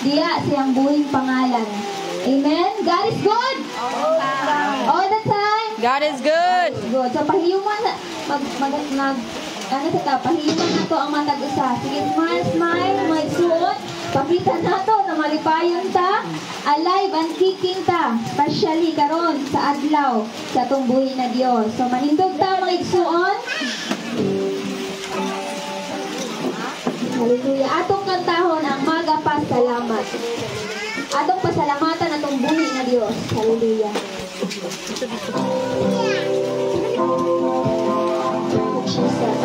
diya siyang buhing pangalan. Amen? God is good? All the time? God is good. Good. So, pahiyuman na, ano sa pahiyuman na to ang matag-usa. Sige, smile, may suot. Pakita na to na malipayon ta. Alive and kicking ta. Partially karon sa adlaw sa tumbuhin na Dios. So, manindog ta mga igsuon. Hallelujah. Atong kantahon ang magapasalamat. Atong pasalamatan atong buhi na Dios. Hallelujah. Jesus.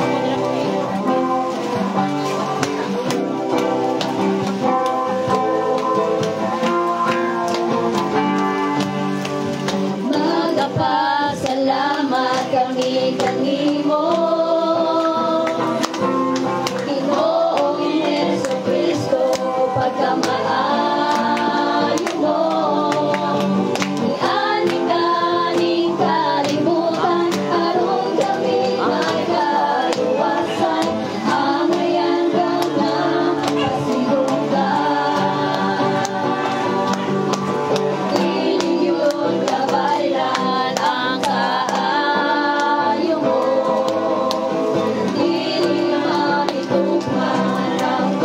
Magapasalamat kami kanimo. Pagkamaayo mo, iani-kaning kalimutan, aron kami may kaluwasan, amayan ka na pasigunggan. Hindi yun kabalan ang kaayo mo, hindi maritugman ang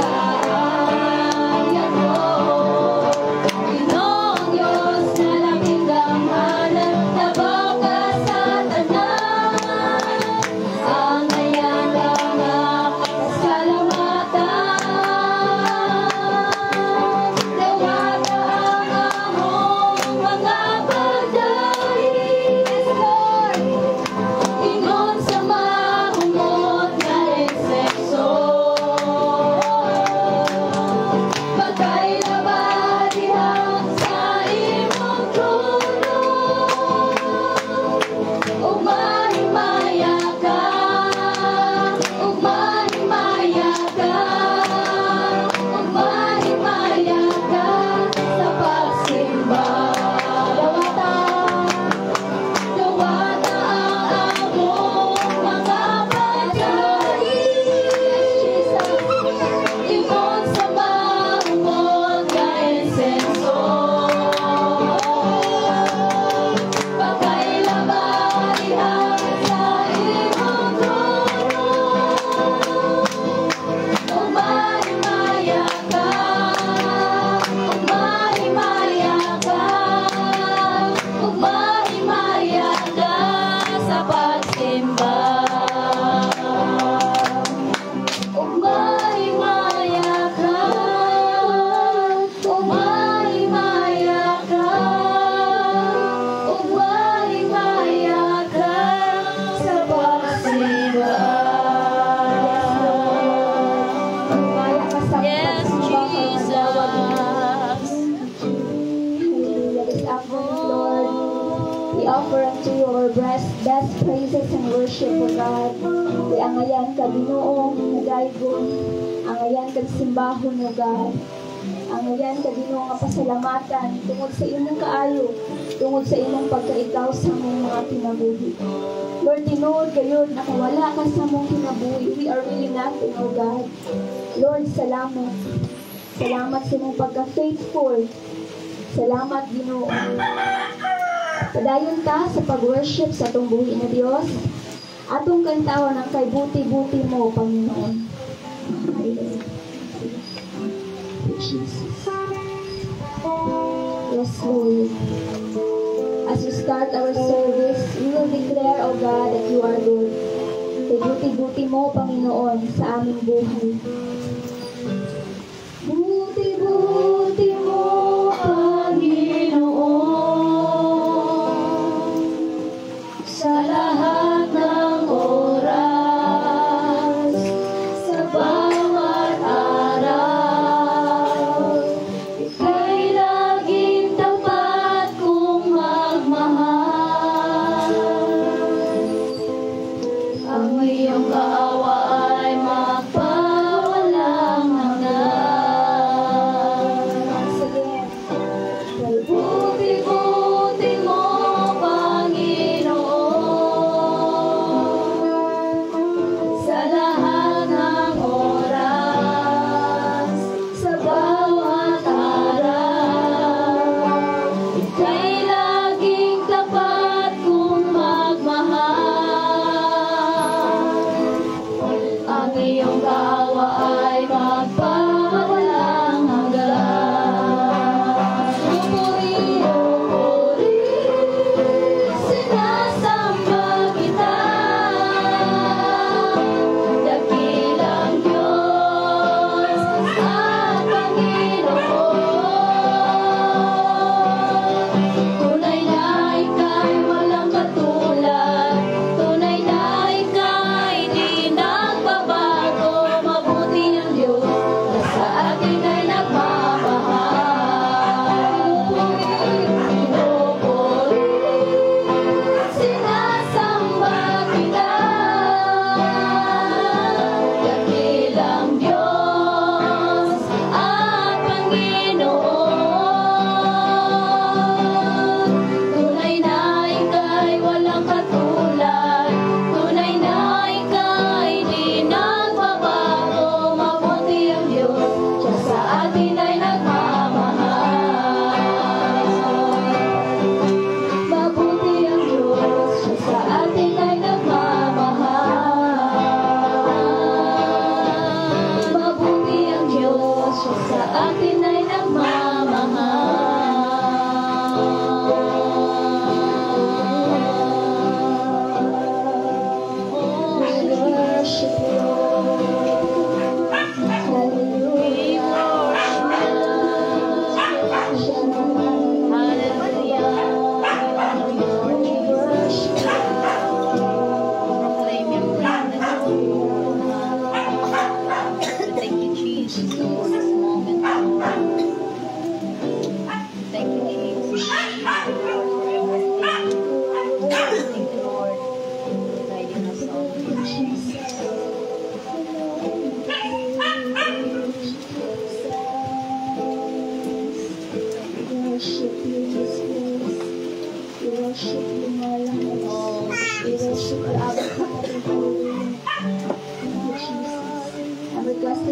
best praises and worship for God. Di angayan ka Ginoo nagaygon, angayan ka simbahon mo God. Angayan ka Ginoo nga pasalamatan tungod sa imong kaayo, tungod sa imong pagkaikaw sa among mga kinabuhi. Lord, tinuod kayo nakawala ka sa among kinabuhi. We are really nothing, oh God. Lord, salamat. Salamat sa imong pagka-faithful. Salamat Ginoo. Padayon ta sa pag-worship sa atong buhi na Dios. Atong kantawon ang kay buti-buti mo, Panginoon. Jesus. Yes, Lord. As we start our service, we will declare, O God, that you are good. Kay buti-buti mo, Panginoon, sa aming buhay. Buti-buti mo, Panginoon. Sa lahat ng oras, sa bawat araw, ika'y laging tapat kong magmahal. Ang iyong kaawa ay magpawala.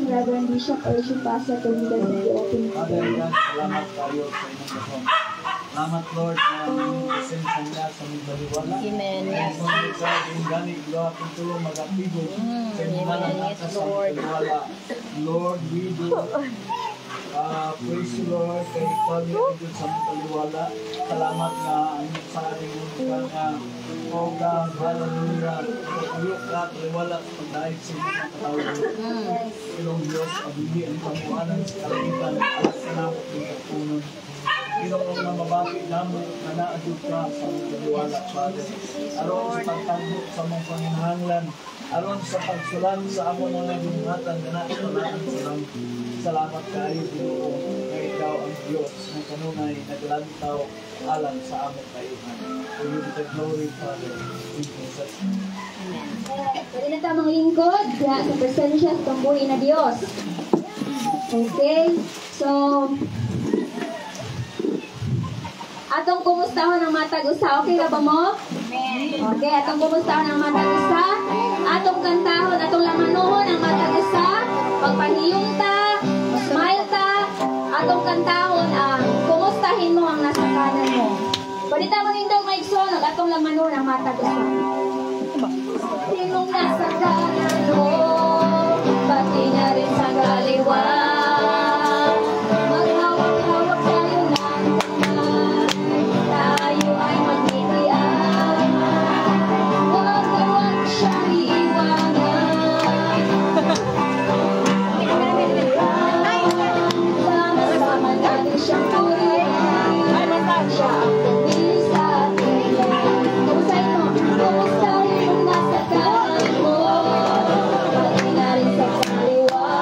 Reverend Bishop Urgent Pastor to lead us in the opening Father prayer. God, salamat tayo sa inyong Panginoon. Salamat Lord na aming presensya niya sa aming baliwala. Amen. Yes, Jesus. Yung gani, ilo ating tulong mag-atibo sa inyong Amen. Yes, sa aming Lord. baliwala. Lord, we do praise you Lord kay ikaw niya ito sa aming baliwala. Salamat nga ang sa aming nga o God, hallelujah. Pagkuyok ka, baliwala sa pagdahil sa inyong katawag. Ilong Diyos, abili ang kamuanan sa kalangitan at sanapot ng kapunan. Ilong ang mabati namin na naadot ka sa mga baliwala, Father. Aron sa pagtagbo sa mga panginahanglan, aron sa pagsulat sa amon mga bumungatan na naitalaan sa lang. Salamat kayo, Ginoo, na ikaw ang Diyos na kanunay naglantaw alam sa among kaihan. We give you the glory, Father, in Jesus' name. Pwede na tamang lingkod sa presensya sa tumbuhin na Diyos. Okay? So, atong kumustahon ang matag usa. Okay na ba mo? Okay, atong kumustahon ang matag usa. Atong kantahon, atong lamanuhon ang matag usa. Pagpahiyong ta, smile ta, atong kantahon ang kumustahin mo ang nasa kanan mo. Pwede tamang indong maigsonog, atong lamanuhon ang matag usa. Sinong nasa kanan mo, pati na rin sa kaliwa. Maghawak-hawak tayo ng kamay, tayo ay magtitian. Huwag siyang iiwanan. Sama-sama natin siyang purihin. Siya ang tumingin sa atin. Kumustahin mo? Kumustahin mo nasa kanan mo, pati na rin sa kaliwa.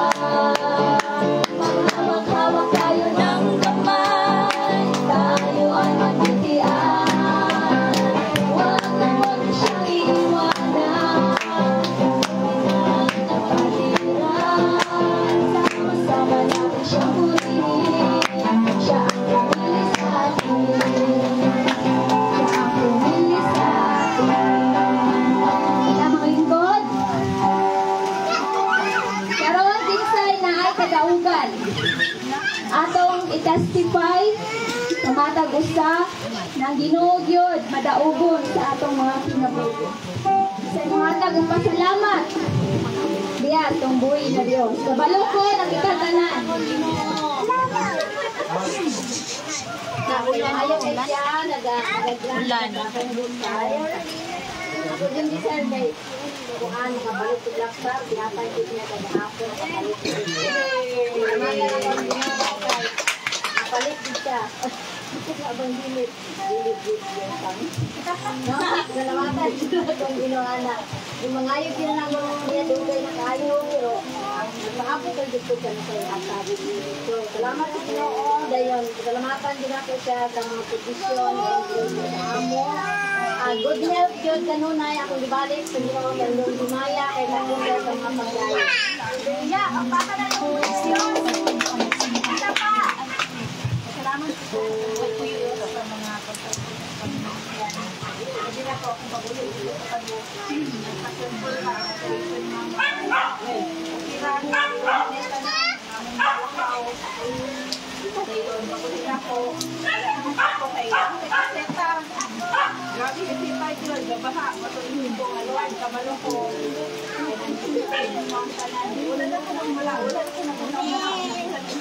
Maghawak-hawak tayo ng kamay, tayo ay magtitian. Huwag siyang iiwanan. Sama-sama natin siyang purihin. Siya ang pumili sa atin. Siya ang pumili sa atin. Tamang lingkod. Karon kinsay na ay kadaugan. Atong i-testify sa matag usa na Ginoo gyud madaugon sa atong mga kinabuhi. Sa mga tagpasalamat diya atong buhi na Dios. Kabalo ko ang ikatanan. Ayaw kay siya nag-ulan. Ako din di sir kay kung ano kabalo ko laktar pinapay ko niya kagahapon kapalit ko. Kapalit din siya. Abang dilit yung kami. Salamatan dito kung ginoana. Yung mga ayaw kinanang niya dugay na kayo, pero maapos ko dito ka na kayo asabi dito. So, salamat sa Ginoo. Dayon, salamatan din ako siya sa mga posisyon, sa amo. Good health yun kanunay akong ibalik sa Ginoo ng Lumaya kay kanunay sa mga pagkain. Yeah, ang baka na yung posisyon. Isa pa. Pagpuyo sa mga pagpuyo. Hindi na po akong pagulo dito sa pag-uwi. Nagpasensol ka, nag-reason mga kiraan na neta na aming malakaw. Ngayon, pagulo na po. Ako kay Seta. Grabe yung Seta yun. Gabaha, matulungin ko. Aluan, kabalo ko. Wala na ko nang wala. Wala na ko nang wala.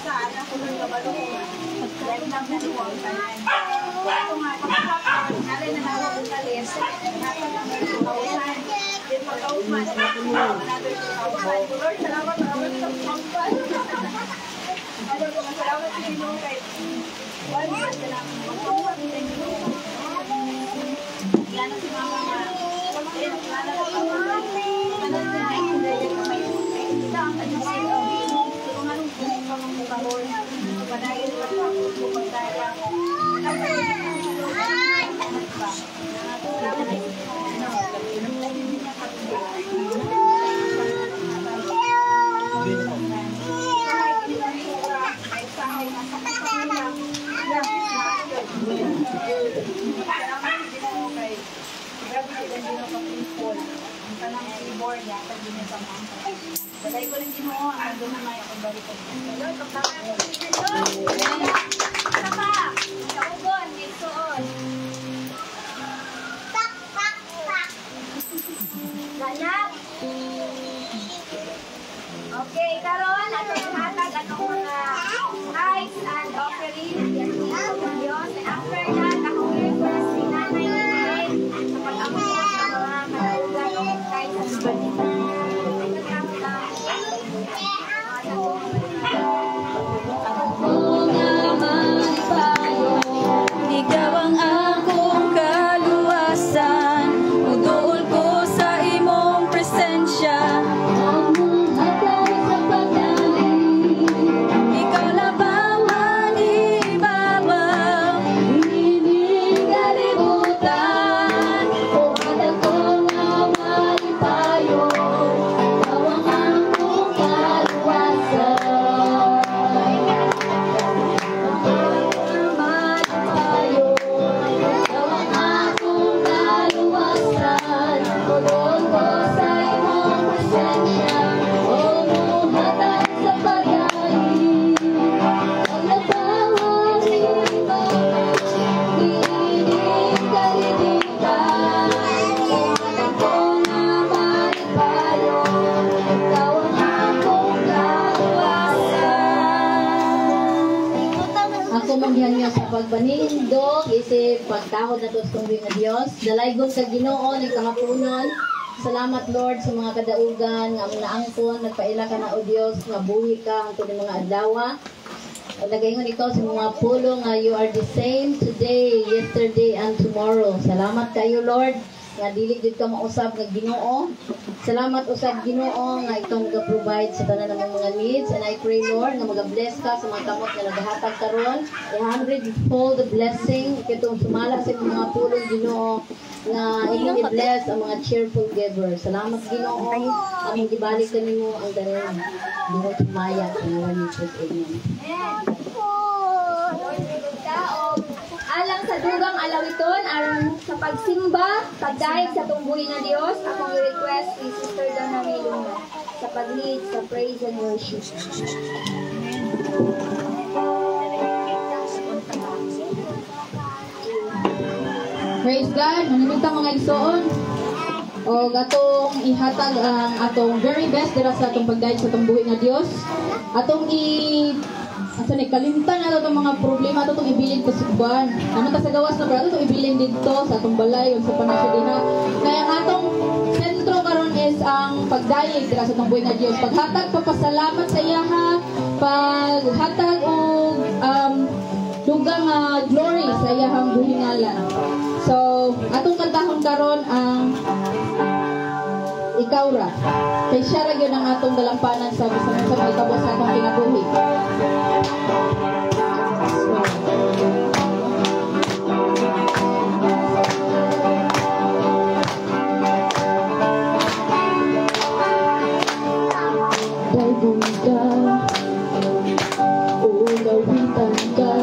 Saan ako nang kabalo ko. Dahil nang naliwang tanan. Ito nga, pagkakapag, nalay na nawa ko sa list. Nasa lang ng 2,000. Then pagkauman, another 2,000. Lord, salamat sa pagkakas. Ano ko, salamat sa inyo kay one year na lang. Magpapag sa inyo. Yan ang si mama nga. Then, lala ko ang mga. Ano na ay kundaya ka may isang ano sila. Tulungan ko sa mga kahon. Panayin ko sa ako pagdaya. Bagay ko rin Ginoo, ang doon na may akong balik ko. Hello, pagkakaya ko. Ano pa? Kaugon, may suon. Ganap. Okay, karon atong hatag atong mga tithes and offerings. Yan ang Diyos. And after that, akong request si Nanay Inay sa pag-amon sa mga kalaugan ng tithes and offerings. Ikaw ang akong kaluwasan, uduol ko sa imong presensya. Ikaw labang manibabaw, hindi kalimutan. O anak ko nga malipayo, ikaw ang akong kaluwasan. Niya sa pagbanindog, isip pagtahod na tos tungwi nga Dios. Dalaygon sa Ginoo nagkahaponon. Salamat Lord sa mga kadaugan nga among naangkon, nagpaila ka na o Dios nga buhi ka hangtod mga adlaw. Nagaingon ikaw sa mga pulo nga you are the same today, yesterday and tomorrow. Salamat kayo Lord nga dili jud ka mausab nga Ginoo. Salamat usab Ginoo nga itong ga-provide sa tanan ng mga needs, and I pray Lord nga mag-bless ka sa mga kamot nga nagahatag karon. 100-fold the blessing kitong sumala sa mga pulong Ginoo nga imong i-bless ang mga cheerful givers. Salamat Ginoo. Among gibalik kanimo ang dayon. Ginoo tumaya sa ni Jesus. Amen. Alang sa dugang alawiton, aron sa pagsimba, pagdaig sa tungbuhin ng Diyos, akong i-request si Sister Donna Miluna sa pag-lead sa praise and worship. Praise God, manimita mga igsoon. O atong ihatag ang atong very best dira sa atong pagdaig sa tungbuhin nga Dios. Atong asa ni kalimtan na itong mga problema ito itong ibilin ko sa buwan. Naman ta sa gawas na pero itong ibilin dito sa atong balay o sa panasudina. Kaya ang atong sentro karon is ang pagdayeg dira sa atong buhay nga Dios. Paghatag papasalamat sa iya ha, paghatag og dugang glory sa iyahang buhingalan. So atong kantahon karon ang ikaw ra. Kay siya ra gyud ang atong dalampanan sa bisan sa may kabos sa atong kinabuhi. Dagon ka, ulawitan ka,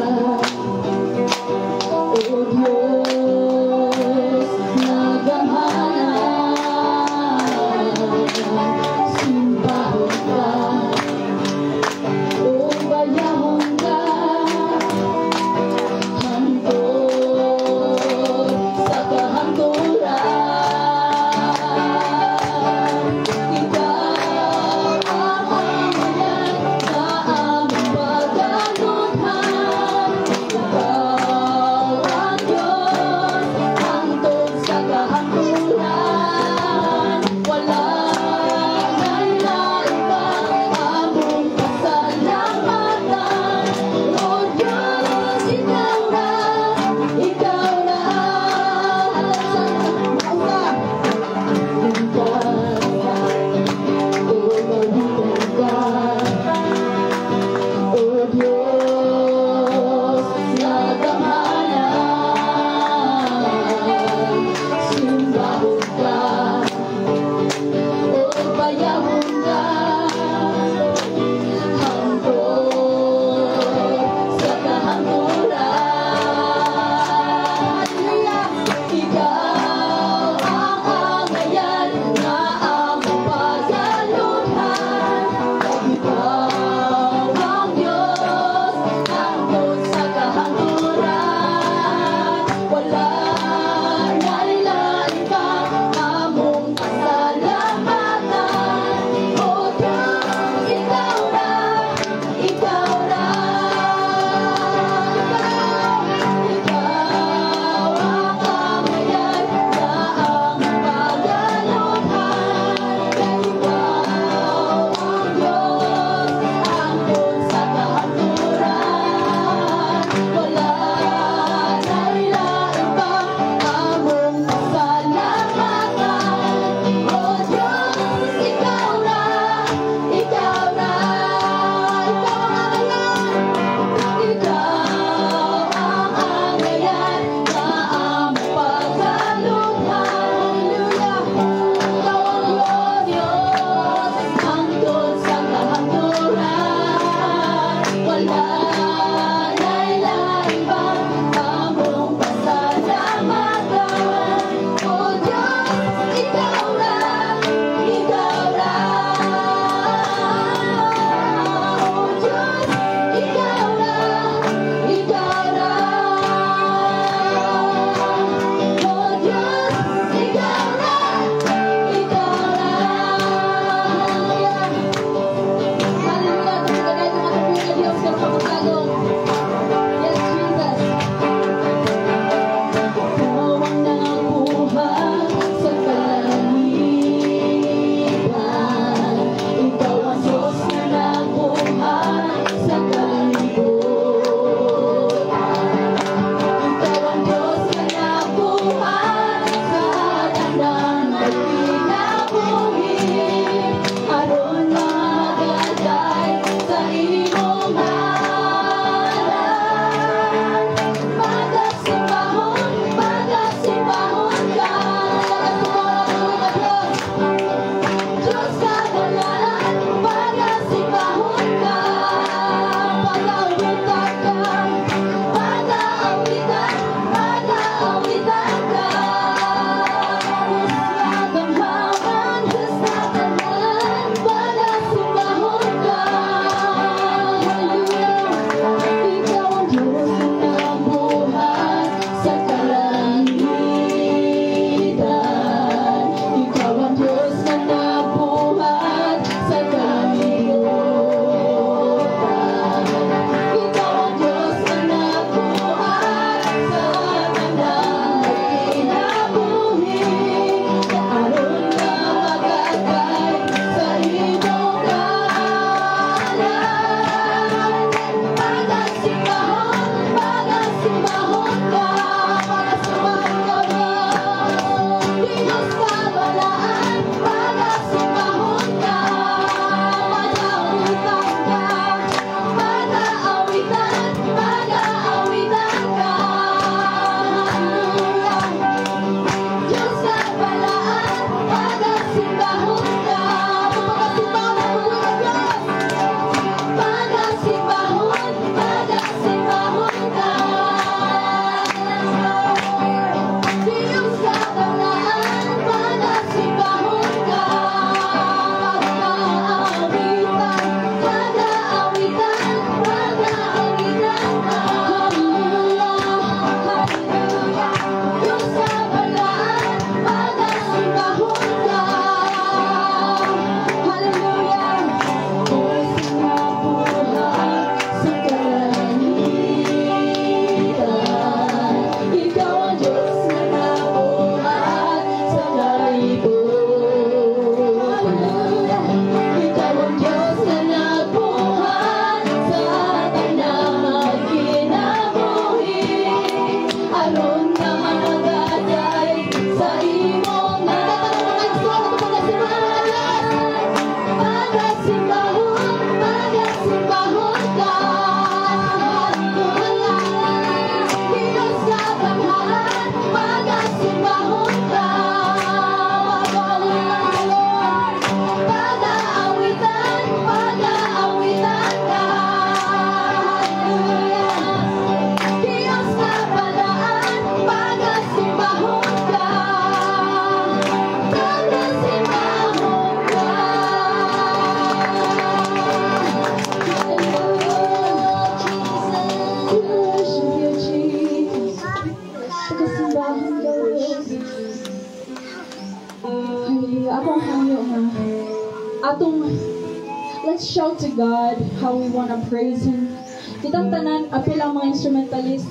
let's shout to God how we want to praise Him. Kitang tanan, apil ang mga instrumentalist.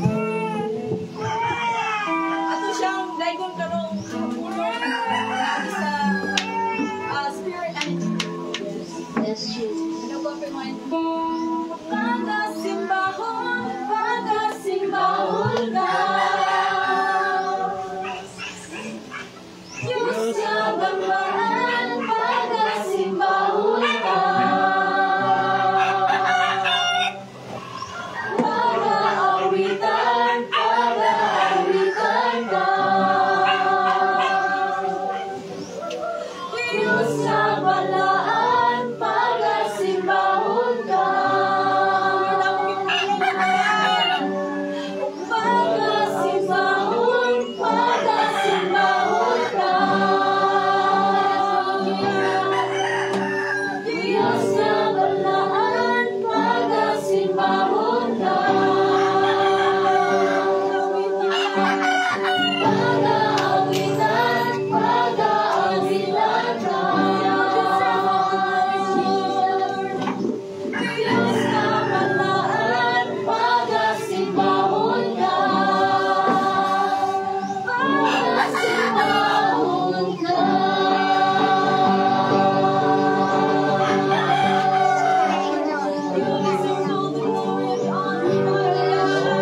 Ato siyang daygon karong pulong sa spirit and Yes, Jesus. ano ba pa man? Pagasimbahon ka. Diyos sa banglaan, pagasimbahon ka. Pag-aawitan ka. Diyos sa balaan, pagasimbahon ka. Pagasimbahon ka. Diyos sa balaan, pagasimbahon ka. Pag-aawitan ka. Diyos sa balaan, pagasimbahon ka. Pagasimbahon ka. You deserve all the glory and honor,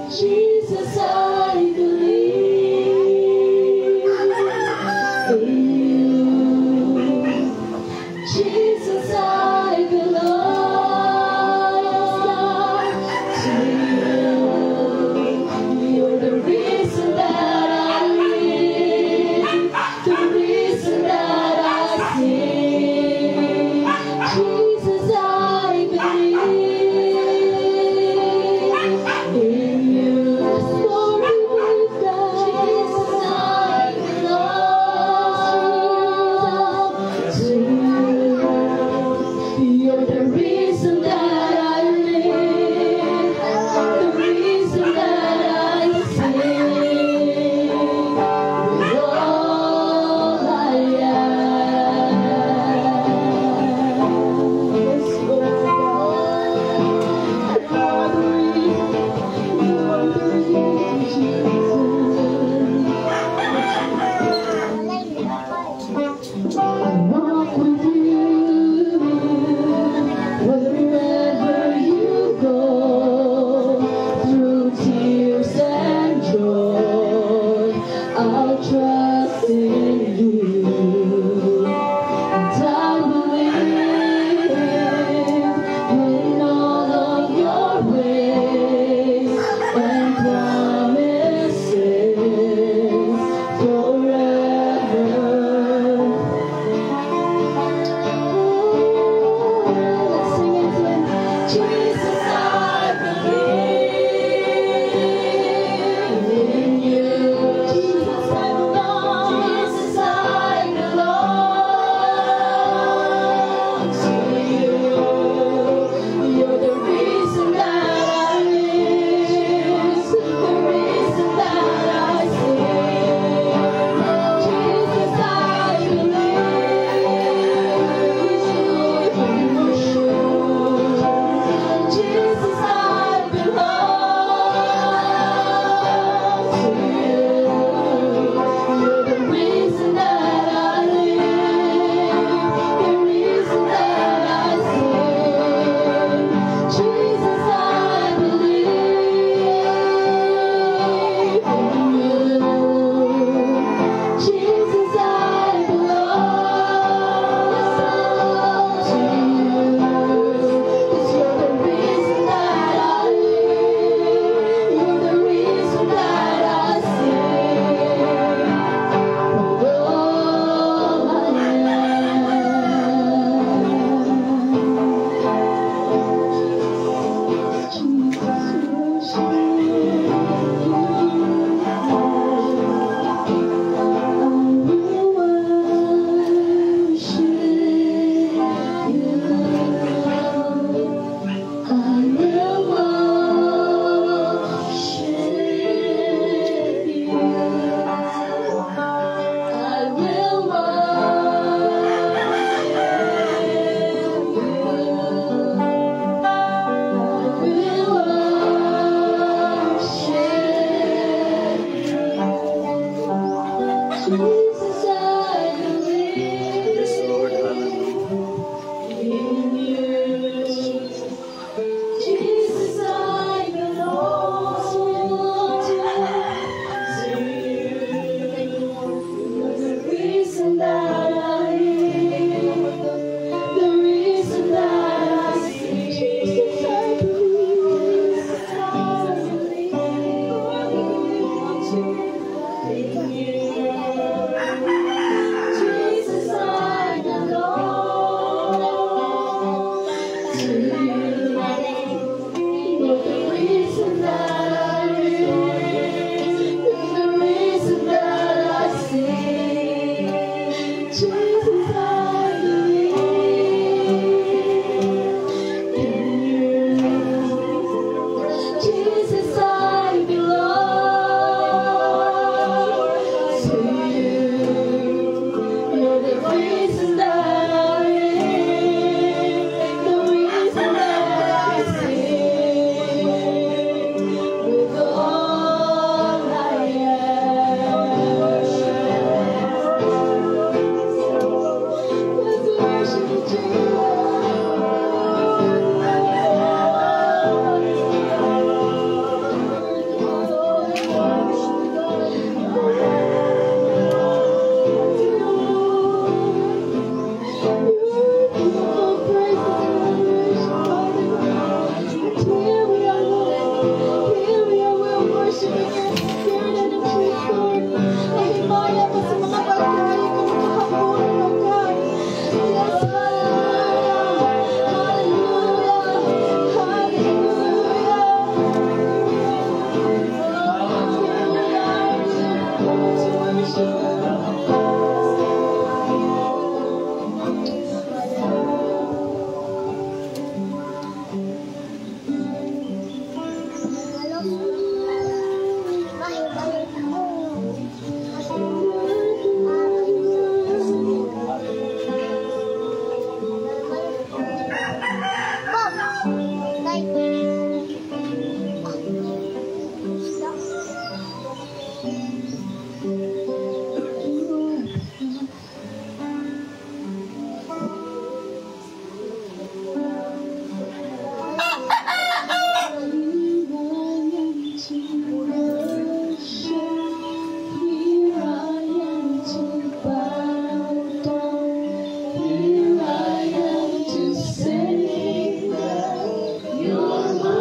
Jesus, I believe in you. Jesus, I belong to you. You're the reason that I live, the reason that I sing. Jesus, I believe in you. Story with God. Jesus, I belong to you. You're the reason that I live, the reason that I sing. With all I am. Yes, Lord God. You are the reason, Jesus. I walk with you wherever you go, through tears and joy. I'll trust in you, and I believe in all of your ways and promises forever. Let's sing it to him. Jesus, I believe in you. Jesus, I belong. Jesus, I belong Yes, Lord. Hallelujah. Jesus, I belong to you. You're the reason that I live, the reason that I sing, with all I am. Let's worship You're my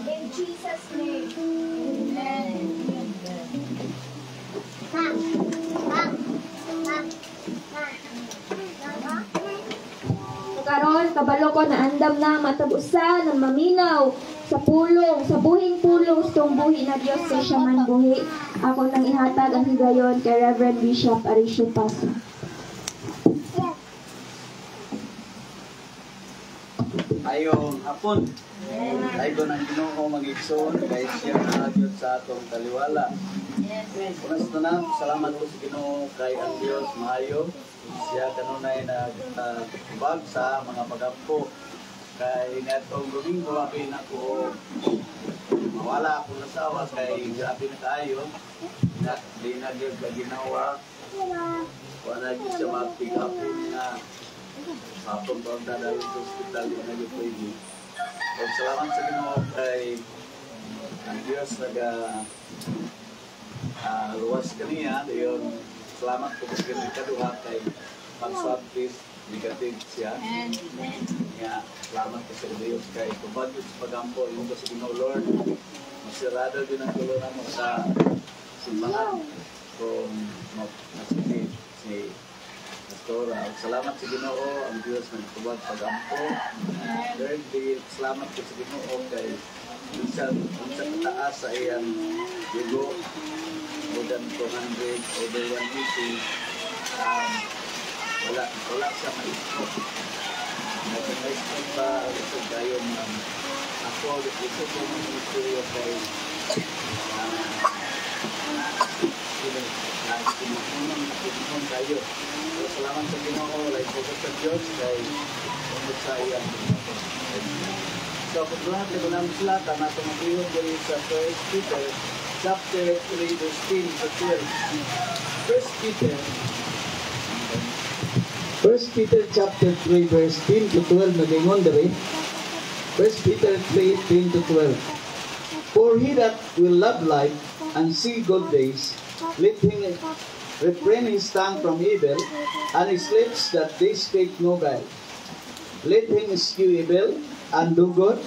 In Jesus' name. Karon kabalo ko na andam na matabusan ng maminaw sa pulong, sa buhing pulong itong buhi na Diyos kay siya man buhi. Ako nang ihatag ang higayon kay Reverend Bishop Aricio Paso. Ayong hapon. Tayo ng Ginoo mag-igsoon kay siya na Diyos sa atong taliwala. Unas na na, salamat po sa Ginoo kay ang Diyos maayo. Siya kanunay nagbag sa mga pagampo. Kay netong Domingo, apin ako mawala akong nasawa kay grabe na kaayo. Di na Diyos na ginawa. Wala Diyos siya mag-pick up na hapon pa ang dadalo sa hospital na yung pwede. So, salamat sa Ginoo kay ang Diyos luwas kaniya. Dayon, salamat po sa Ginoo kaduha kay pag-swab test, negative siya. Nga, salamat po sa Diyos kay pabagyo sa pagampo. Yung po sa Ginoo Lord, masirado din ang tulungan mo sa simbahan kung masikip si Pastora. Salamat sa Ginoo ang Diyos ng tubag pagampo. Third day, salamat po sa Ginoo kay minsan kataas sa iyang dugo, more than 200, over 180. Wala siya ma-stroke. Nag-ma-stroke pa sa gayon ako, gusto ko ng ministeryo kay Pinunong kayo. So, salamat sa Ginoo, like po sa Diyos, kay umot sa iyan. So, kung lahat na namin sila, na tumagiyod dali sa 1 Peter, chapter 3, verse 10 to 12. 1 Peter, 1 Peter chapter 3 verse 10 to 12 nagingon diri. 1 Peter 3, 10 to 12. For he that will love life and see good days, let him refrain his tongue from evil, and his lips that they speak no guile. Let him eschew evil and do good.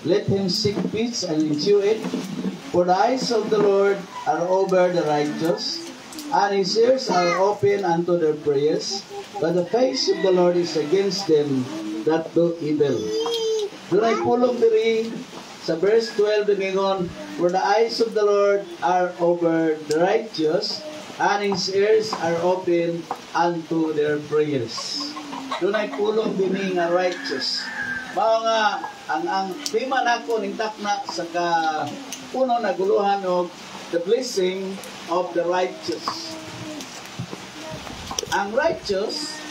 Let him seek peace and ensue it. For the eyes of the Lord are over the righteous, and his ears are open unto their prayers. But the face of the Lord is against them that do evil. Doon ay pulong diri sa verse 12 nagingon, for the eyes of the Lord are over the righteous, and his ears are open unto their prayers. Doon ay pulong dini nga righteous. Mao nga ang tema nako ning takna sa puno na guluhan og the blessing of the righteous. Ang righteous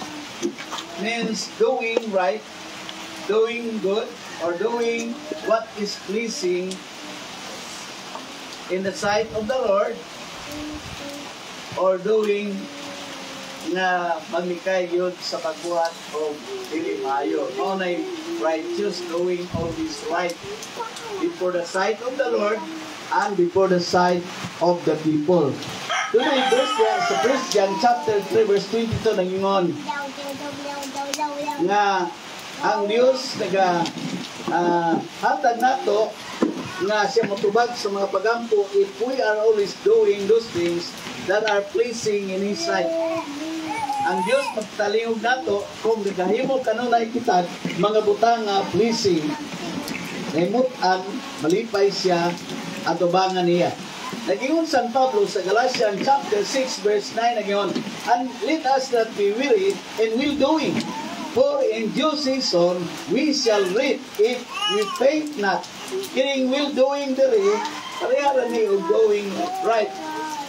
means doing right, doing good, or doing what is pleasing in the sight of the Lord, or doing nga maglikay yun sa pagbuhat o dili maayo. Mao nay righteous, doing all is right before the sight of the Lord and before the sight of the people. Today, sa 1 John chapter 3 verse 22 nangingon nga ang Dios hatag nato nga siya motubag sa mga pagampo if we are always doing those things that are pleasing in His sight. Ang Dios magtalingog nato kung gagahimo kanunay kita mga butang nga pleasing. Naimutan, malipay siya at ubangan niya. Nagingon San Pablo sa Galatians chapter 6 verse 9 nagingon, and let us not be weary in well doing, for in due season we shall reap if we faint not. Kining well doing diri, pareha ni og doing right.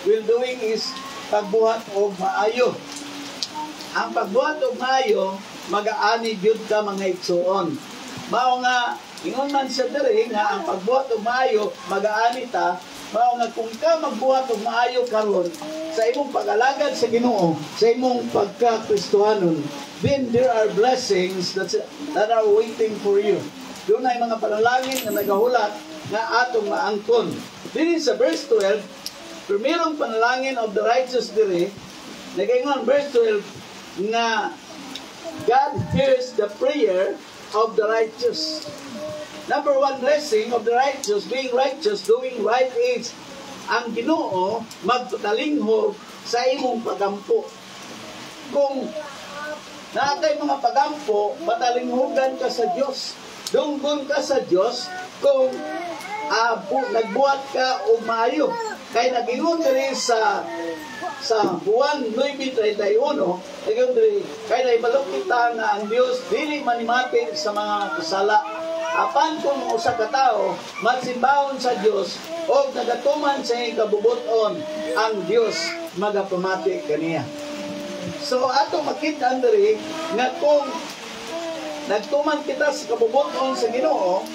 Well doing is pagbuhat og maayo. Ang pagbuhat og maayo, magaani gyud ka mga igsuon. Mao nga ingon man sa diri nga ang pagbuhat og maayo magaani ta. Mao nga kung ka magbuhat og maayo karon sa imong pag-alagad sa Ginoo, sa imong pagka-Kristohanon, then there are blessings that are waiting for you. Doon ay mga panalangin na nagahulat nga atong maangkon. Dili sa verse 12, primerong panalangin of the righteous diri, nagaingon verse 12 nga God hears the prayer of the righteous. Number one blessing of the righteous, being righteous, doing right is ang Ginoo magpatalinghog sa imong pagampo. Kung natay mga pagampo, matalinghogan ka sa Dios. Dunggon ka sa Dios kung nagbuhat ka og maayo. Kay nagingon diri sa Juan 9:31, nagingon diri kay naibalok kita nga ang Dios dili manimatig sa mga kasala. Apan kung usa ka tawo magsimbahon sa Dios o nagatuman sa iyang kabubuton, ang Dios magapamati kaniya. So ato makita diri nga kung nagtuman kita sa kabubuton sa Ginoo,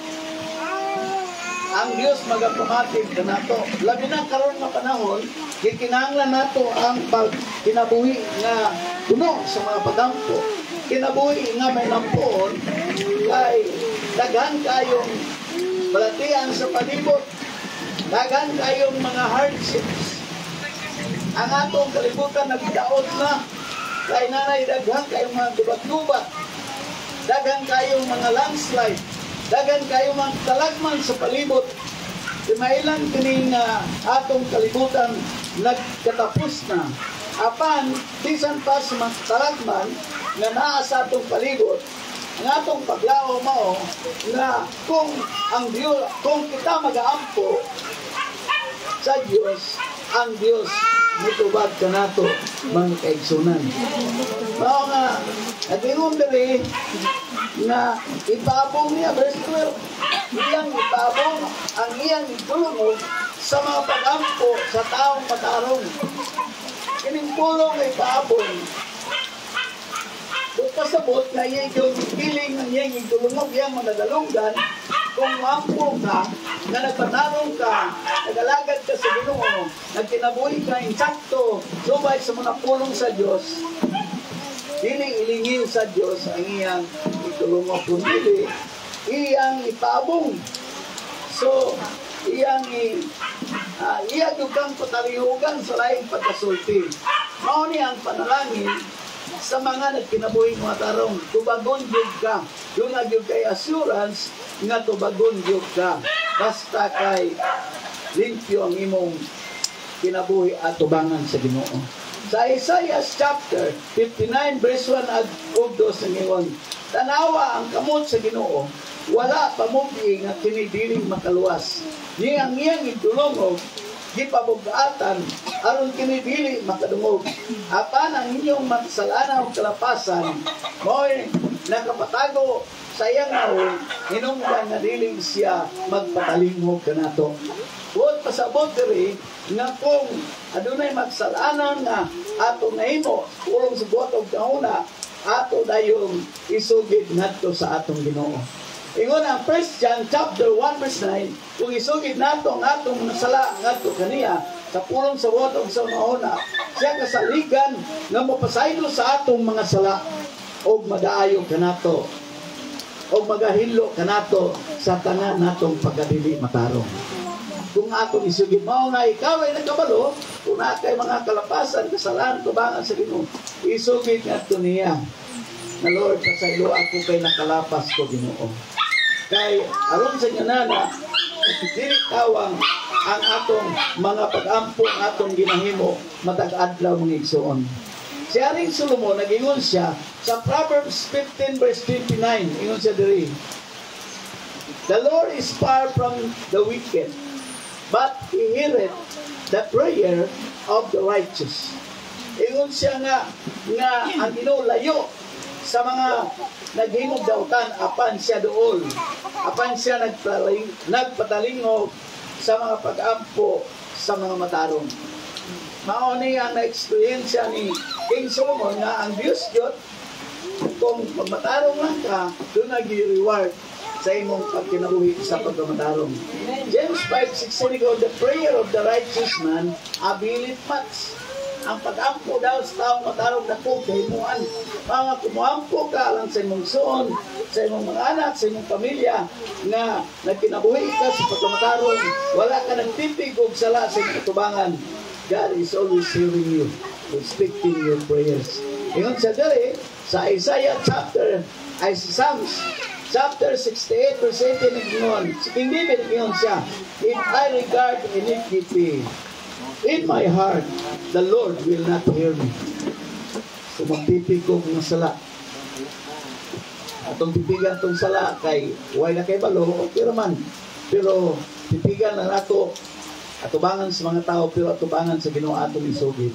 ang Dios magapamati kanato. Labi na karon nga panahon, gikinahanglan nato ang pagkinabuhi nga puno sa mga pagampo. Kinabuhi nga may lampuon kay daghan kayong balatian sa palibot, daghan kayong mga hardships. Ang atong kalibutan nagdaot na kay nanay, daghan kayong mga gubat-gubat, daghan kayong mga landslide, daghan kayong mga talagman sa palibot. Mailan kining atong kalibutan nagkatapos na. Apan bisan pa sa mga talagman nga naa sa atong palibot, ang atong paglao mao na kung ang Dios, kung kita mag-aampo sa Dios, ang Dios mitubag kanato mga kaigsunan. Mao nga natingon diri na ipabong niya verse 12, iyang ipabong ang iyang itulong sa mga pagampo sa taong patarong. Kining pulong ay ipabong pasabot na iyang piling ng iyang itulungog iyang manadalunggan kung mampo ka na nagpatarong ka, nagalagad ka sa Ginoo, nagkinabuhi ka insakto, subay sa mga pulong sa Diyos. dili ilingin sa Dios ang iyang itulungo kundi iyang itabong. So iyang iyang yung patarihugan sa laing pagkasulti. Mao ni ang panalangin sa mga nagkinabuhing mga tarong, tubagon gyud ka. Yung nagyud kay assurance nga tubagon gyud ka. Basta kay limpyo ang imong kinabuhi at tubangan sa Ginoo. Sa Isaiah chapter 59 verse 1 ug 2 ingon, tanawa ang kamot sa Ginoo, wala pamugi nga kinidiling makaluwas. Niya ang iyang idulongog gipabugatan aron kini dili makadungog. Apan ang inyong makasalanan ug kalapasan mo'y nakapatago sa iyang naon, hinungdan nga dili siya magpatalingog kanato. Buot pasabot diri nga kung adunay magsalanan nga ato nahimo ulong sa buot og kauna, ato dayong isugid ngadto sa atong Ginoo. Ingon ang 1 John chapter 1 verse 9, kung isugid nato ang atong mga sala ngadto kaniya sa pulong sa buot og sa mauna, siya kasaligan nga mapasaylo sa atong mga sala og madaayo kanato og magahilo kanato sa tanan natong pagkadili matarong. Kung atong isugid mao nga ikaw ay nagkabalo, kung kay mga kalapasan, kasalanan, tubangan sa Ginoo, isugid ngadto niya na Lord, pasaylo ako kay nakalapas ko Ginoo. Kay aron sa inyo na dili kawang ang atong mga pag-ampo atong ginahimo matag adlaw mga igsoon. Si Haring Solomon nag-ingon siya sa Proverbs 15 verse 29, ingon siya diri, the Lord is far from the wicked, but He heareth the prayer of the righteous. Ingon siya nga ang Ginoo layo sa mga naghimog dautan, apan siya dool, apan siya nagpatalingog sa mga pag-ampo sa mga matarong. Mao ni ang na-experience ni King Solomon nga ang Diyos Diyot, kung matarong lang ka, doon nag-reward sa imong pagkinabuhi sa pagkamatarong. James 5:16 go, the prayer of the righteous man availeth much. Ang pag-ampo daw sa taong matarong dako kahimuan. Mga kumuampo ka lang sa imong suon, sa imong mga anak, sa imong pamilya, nga nagkinabuhi ka sa pagkamatarong, wala ka nagtipig og sala sa imong tubangan. God is always hearing you, respecting your prayers. Ingon sa dere sa Isaiah Psalms chapter 68 verse 18 nag-ingon, si King David nag-ingon siya, if I regard iniquity in my heart, the Lord will not hear me. So magtipig ko ng sala. Atong tipigan tong sala kay way na kay balo, okay man. Pero tipigan na nato atubangan sa mga tao, pero atubangan sa Ginoo atong isugid.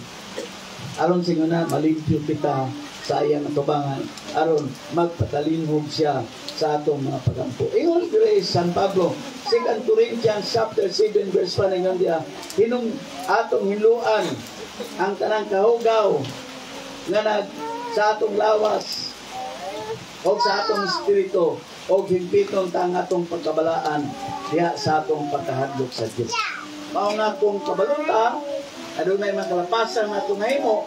Aron sa na malimpyo kita sa iyang atubangan, aron magpatalingog siya sa atong mga pagampo. Ingon Grace San Pablo, 2 Corinthians chapter 7 verse 1 ingon dia, hinung atong hiluan ang tanang kahugaw nga nag sa atong lawas o sa atong espiritu o himpiton tang atong pagkabalaan diha sa atong pagkahadlok sa Dios. Mao nga kung kabaluta adunay makalapasan nga atong nahimo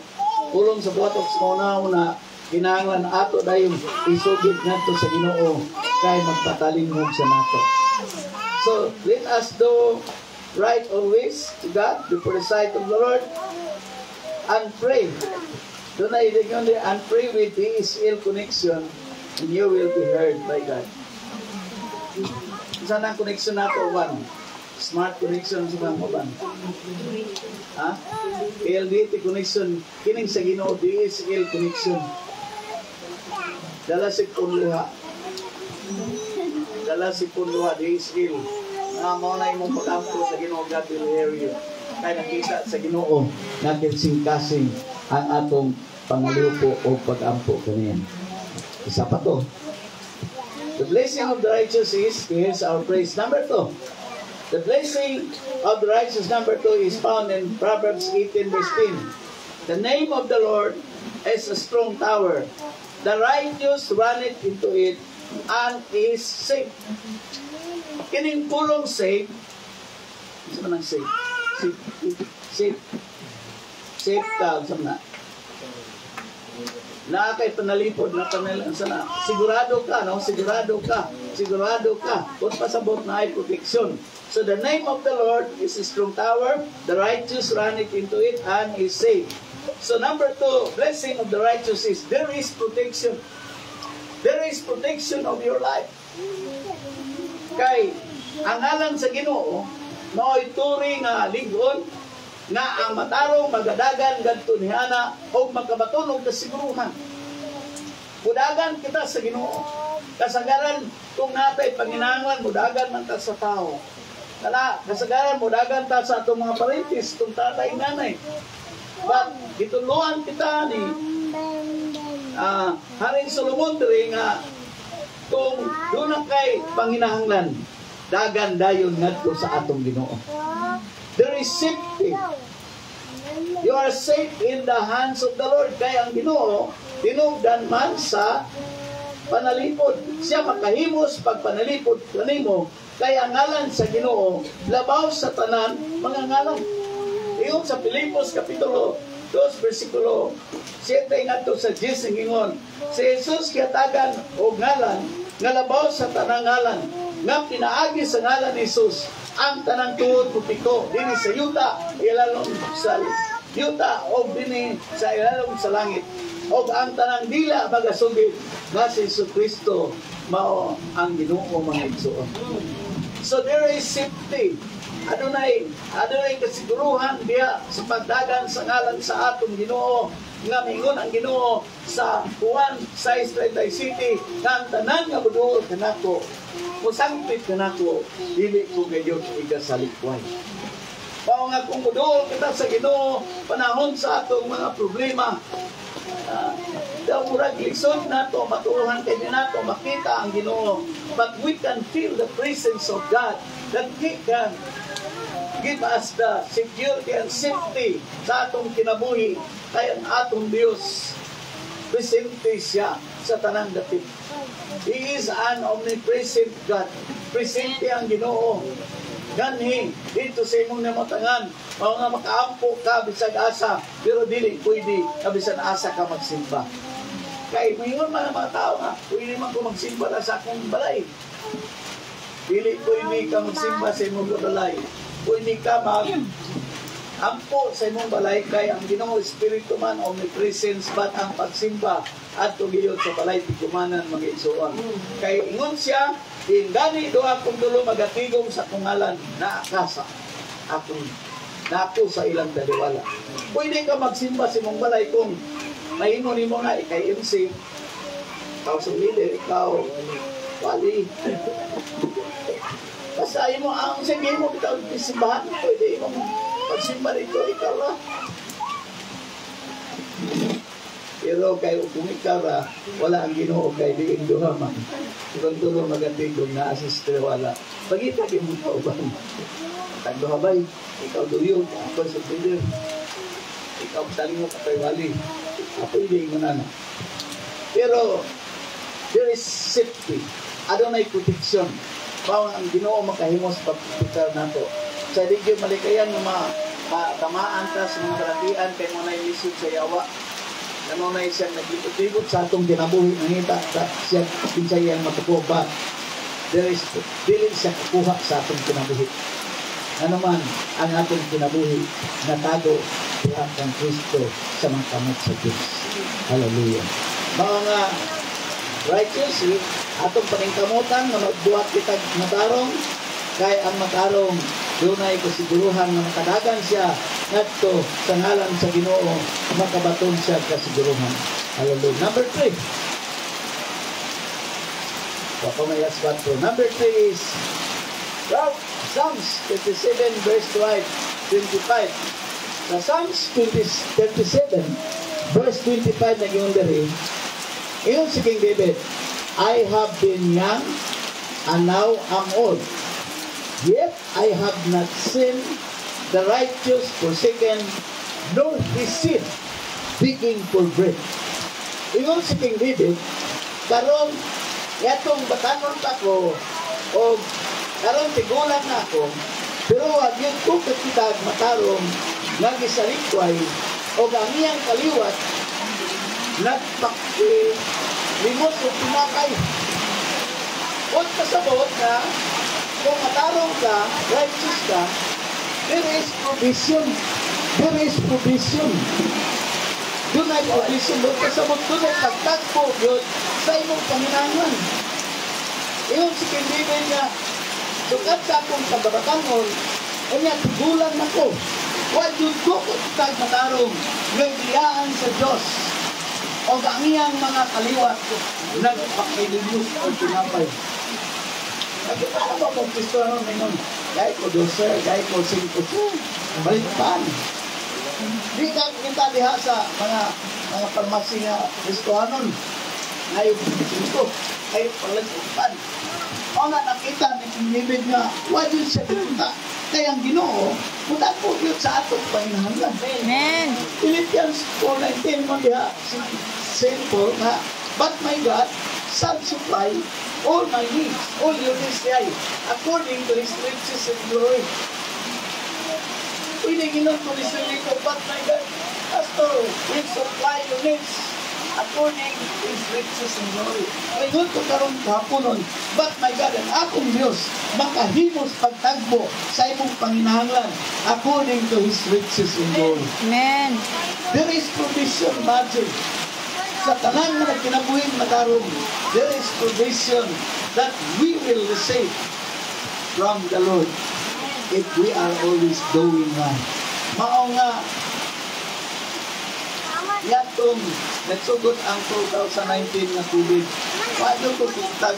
ulong sa buhatok sa una kinahanglan ato dayon isugid ngadto sa Ginoo kay magpatalingog sa nato. So let us do right always to God before the sight of the Lord and pray. Do na ilingon and pray with His ill connection and you will be heard by God. Saan ang connection nato? One, smart connection sa mga ban. Ha? LDT connection. Kining sa Ginoo, DSL connection. Dala si punluha. Dala si punluha, DSL. Mao na imong pag-ampo sa Ginoo, God will hear you. Kaya nakita sa Ginoo, nagkasing-kasing ang atong pangalipo o pag-ampo kaniya. Isa pa to. The blessing of the righteous is, here's our praise. Number 2. The blessing of the righteous, number 2, is found in Proverbs 18 verse 10. The name of the Lord is a strong tower. The righteous runneth into it and is safe. Kining pulong safe, isa man ang safe? Safe ka, sa na. na kay panalipod na panalan sana. Sigurado ka, no? Sigurado ka. Sigurado ka. Kung pasabot na ay protection. So the name of the Lord is a strong tower. The righteous runneth into it and is safe. So number 2, blessing of the righteous is there is protection. There is protection of your life. Kay ang ngalan sa Ginoo mao'y turi nga ligon nga ang matarong magadagan gadto nihana o magkabatunog na siguruhan. Mudagan kita sa Ginoo. Kasagaran kung natay panginahanglan mudagan man ta sa tao. Kasagaran mudagan ta sa atong mga parentis, itong tatay nanay. But gituluan kita ni Haring Solomon diri nga kung doon kay panginahanglan dagan dayon ngadto sa atong Ginoo. There is safety. You are safe in the hands of the Lord. Kaya ang Ginoo, tinugdan man sa panalipod. Siya makahimos pag panalipod kanimo. Kaya ngalan sa Ginoo, labaw sa tanan, mga ngalan. Iyon sa Pilipos Kapitulo 2, versikulo 7 ngadto sa 10 ingon. Si Jesus kiyatagan og ngalan, nga labaw sa tanang ngalan, nga pinaagi sa ngalan ni Jesus, ang tanang tuod pupiko dini sa yuta ilalom sa yuta o dini sa ilalom sa langit o ang tanang dila magasugid nga si Jesucristo mao ang Ginoo mga igsoon. So there is safety. Adunay kasiguruhan diya sa pagdagan sa ngalan sa atong Ginoo nga mingon ang Ginoo sa Juan 6:37 nga ang tanan nga buduol kanako musangpit kanako dili ko gayon igasalikway. Mao nga kung buduol kita sa Ginoo panahon sa atong mga problema, daw murag lisod nato maturuhan kay nato makita ang Ginoo, but we can feel the presence of God that He can give us the security and safety sa atong kinabuhi. Kaya ang atong Dios presente siya sa tanang dapit. He is an omnipresent God. Presente ang Ginoo. Ganhi dito sa imong namatangan, mao nga makaampo ka bisag asa, pero dili pwede ka bisan asa ka magsimba. Kay mingon man ang mga tao nga, pwede man ko magsimba na sa akong balay. Dili pwede ka magsimba sa imong balay. Pwede ka ampo sa imong balay kay ang Ginoo Espiritu man omnipresence, but ang pagsimba adto gayud sa balay tigumanan mag-igsuon. Kay ingon siya, ingani duha kung tulo magatigom sa kungalan na akasa akong nako sa ilang daliwala. Pwede ka magsimba sa imong balay kung maingon nimo nga ikay MC, ikaw sa leader, ikaw wali. Basta imo ang sige mo bitaw simbahan, pwede imong pagsimba rito ikaw ra. Pero kayo kung ikaw ra, wala ang Ginoo kay diin duha man. Kung tulo magatigong na asistre wala. Pagita kay mo kauban. Tagduha bay, ikaw duyo, ako sa leader. Ikaw saling mo kay wali. Ako hindi mo na. Pero there is safety. Adunay protection. Pao ang Ginoo makahimos pagpikar nato. Sa digyo malikayan nga tamaan ta sa mga kalakian kay mo na ilisod sa yawa. Ano na siya naglibot-libot sa atong kinabuhi, nangita siya pinsayang matukuha. Dili siya kukuha sa atong kinabuhi. Ano man ang atong kinabuhi, natago siya ang Kristo sa mga kamot sa Diyos. Hallelujah. Mga righteous, atong paningkamutan na magbuhat kitag matarong, kay ang matarong dunay kasiguruhan na makadagan siya ngadto sa ngalan sa Ginoo, makabaton siya kasiguruhan. Hallelujah. Number 3. Papamayas 4. Number 3 is Psalms 37 verse 25. Sa Psalms 37 verse 25 na yung dari, iyon si King David, I have been young and now am old, yet I have not seen the righteous forsaken, nor his seed begging for bread. Ingon si King David, karon yatong batanon pa ko, o karon tigulan na ako, pero wag yun ko kakitag matarong nagisalikway, o ang iyang kaliwat, nagpakilimot o pinakay. Huwag kasabot na kung matarong ka, righteous ka, there is provision. There is provision. Doon ay provision. Huwag kasabot doon ay pagtagpo yun sa imong panginangan. Iyon si King David nga, sukat sa akong kabarakanon, o niya, tigulan ako. Huwag yun ko kung matarong, nagdiyaan sa Diyos. O ang iyang mga kaliwat, nagpakilimot o tinapay. Nakita na ba kung Kristohanon ngayon? Gaya ko 12, gaya ko 5. Balikan. Di ka kita diha sa mga parmasi nga Kristohanon. Ngayon 5, ay palagutan. O na nakita ni King David nga, why yun siya pupunta? Kaya ang Ginoo, punta po yun sa atong panginahanglan. Amen. Philippians 4:19 mo diha, simple nga, but my God shall supply all my needs, all your needs ay, according to His riches and glory. Pwede ginon ko ni Sir Nico, but my God, Pastor, will supply your needs according to His riches and glory. Ngayon ko karon kahaponon, but my God, ang akong Diyos, makahimos pagtagbo sa imong panginahanglan according to His riches and glory. Amen. There is provision, imagine. Sa tanan nga kinabuhing matarong, there is provision that we will receive from the Lord if we are always doing right. Mao nga, yatong nagsugot ang 2019 na COVID. Paano ko kitag